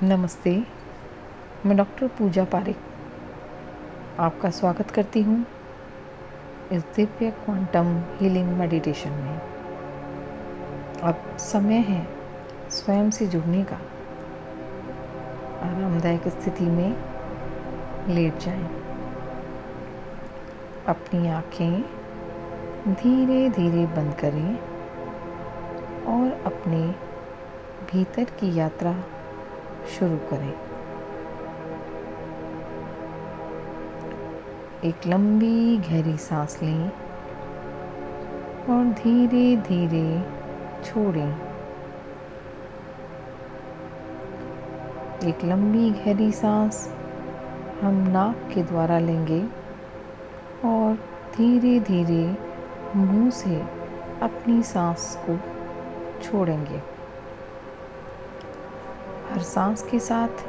नमस्ते। मैं डॉक्टर पूजा पारिक आपका स्वागत करती हूँ इस दिव्य क्वांटम हीलिंग मेडिटेशन में। अब समय है स्वयं से जुड़ने का। आरामदायक स्थिति में लेट जाएं। अपनी आँखें धीरे धीरे बंद करें और अपने भीतर की यात्रा शुरू करें। एक लंबी गहरी सांस लें और धीरे धीरे छोड़ें। एक लंबी गहरी सांस हम नाक के द्वारा लेंगे और धीरे धीरे मुंह से अपनी सांस को छोड़ेंगे। हर सांस के साथ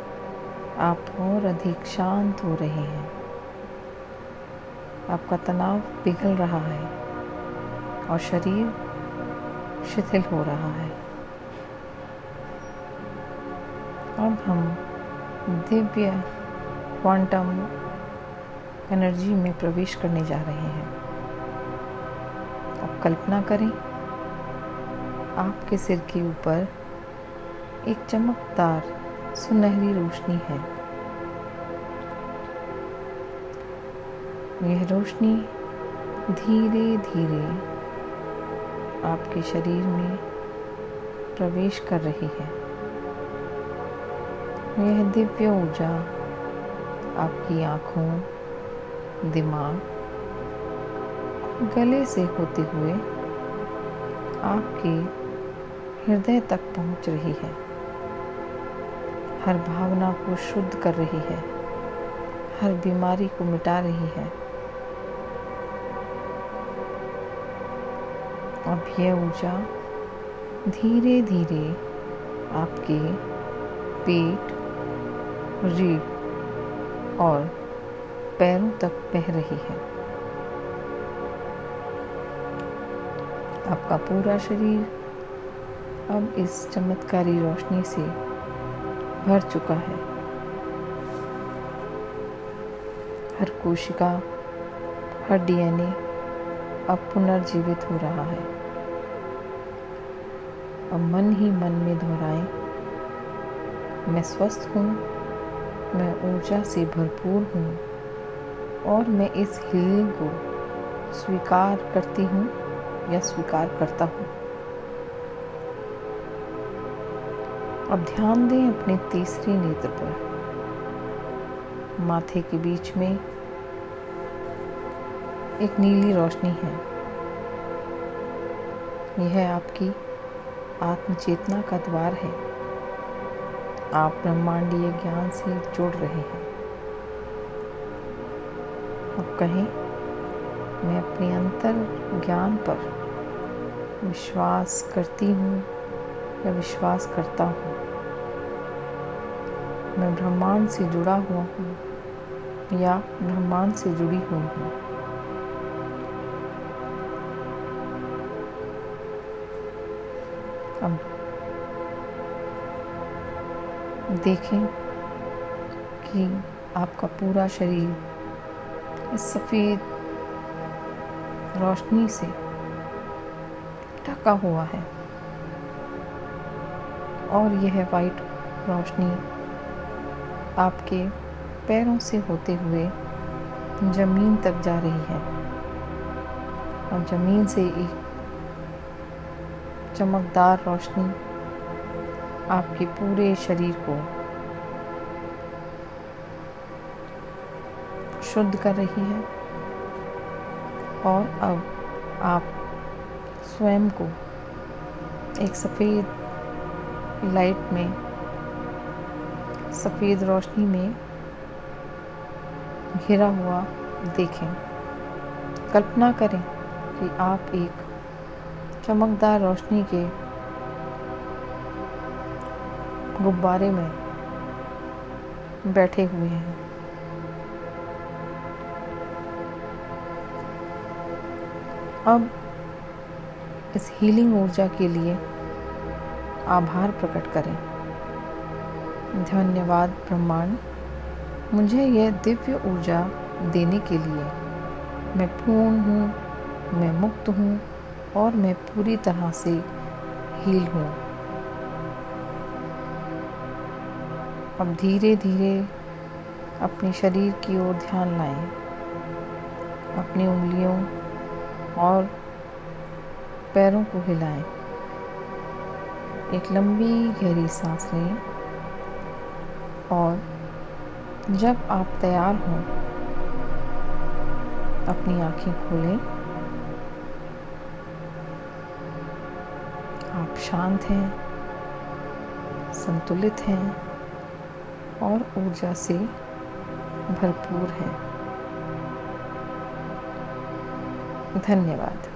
आप और अधिक शांत हो रहे हैं। आपका तनाव पिघल रहा है और शरीर शिथिल हो रहा है। अब हम दिव्य क्वांटम एनर्जी में प्रवेश करने जा रहे हैं। अब कल्पना करें आपके सिर के ऊपर एक चमकदार सुनहरी रोशनी है। यह रोशनी धीरे धीरे आपके शरीर में प्रवेश कर रही है। यह दिव्य ऊर्जा आपकी आँखों, दिमाग, गले से होते हुए आपके हृदय तक पहुँच रही है। हर भावना को शुद्ध कर रही है, हर बीमारी को मिटा रही है। अब यह ऊर्जा धीरे धीरे आपके पेट, रीढ़ और पैरों तक बह रही है। आपका पूरा शरीर अब इस चमत्कारी रोशनी से भर चुका है। हर कोशिका, हर डीएनए अब पुनर्जीवित हो रहा है। अब मन ही मन में दोहराएं, मैं स्वस्थ हूँ, मैं ऊर्जा से भरपूर हूँ और मैं इस हीलिंग को स्वीकार करती हूँ या स्वीकार करता हूँ। अब ध्यान दें अपने तीसरे नेत्र पर। माथे के बीच में एक नीली रोशनी है। यह आपकी आत्मचेतना का द्वार है। आप ब्रह्मांडीय ज्ञान से जुड़ रहे हैं। अब कहें, मैं अपने अंतर ज्ञान पर विश्वास करती हूँ या विश्वास करता हूँ। मैं ब्रह्मांड से जुड़ा हुआ हूँ या ब्रह्मांड से जुड़ी हुई हूँ। अब देखें कि आपका पूरा शरीर इस सफ़ेद रोशनी से ढका हुआ है और यह वाइट रोशनी आपके पैरों से होते हुए ज़मीन तक जा रही है और ज़मीन से एक चमकदार रोशनी आपके पूरे शरीर को शुद्ध कर रही है। और अब आप स्वयं को एक सफ़ेद लाइट में, सफ़ेद रोशनी में घिरा हुआ देखें। कल्पना करें कि आप एक चमकदार रोशनी के गुब्बारे में बैठे हुए हैं। अब इस हीलिंग ऊर्जा के लिए आभार प्रकट करें। धन्यवाद ब्रह्मांड, मुझे यह दिव्य ऊर्जा देने के लिए। मैं पूर्ण हूँ, मैं मुक्त हूँ और मैं पूरी तरह से हील हूँ। अब धीरे धीरे अपने शरीर की ओर ध्यान लाएं। अपनी उंगलियों और पैरों को हिलाएं। एक लंबी गहरी सांस लें और जब आप तैयार हों अपनी आँखें खोलें। आप शांत हैं, संतुलित हैं और ऊर्जा से भरपूर हैं। धन्यवाद।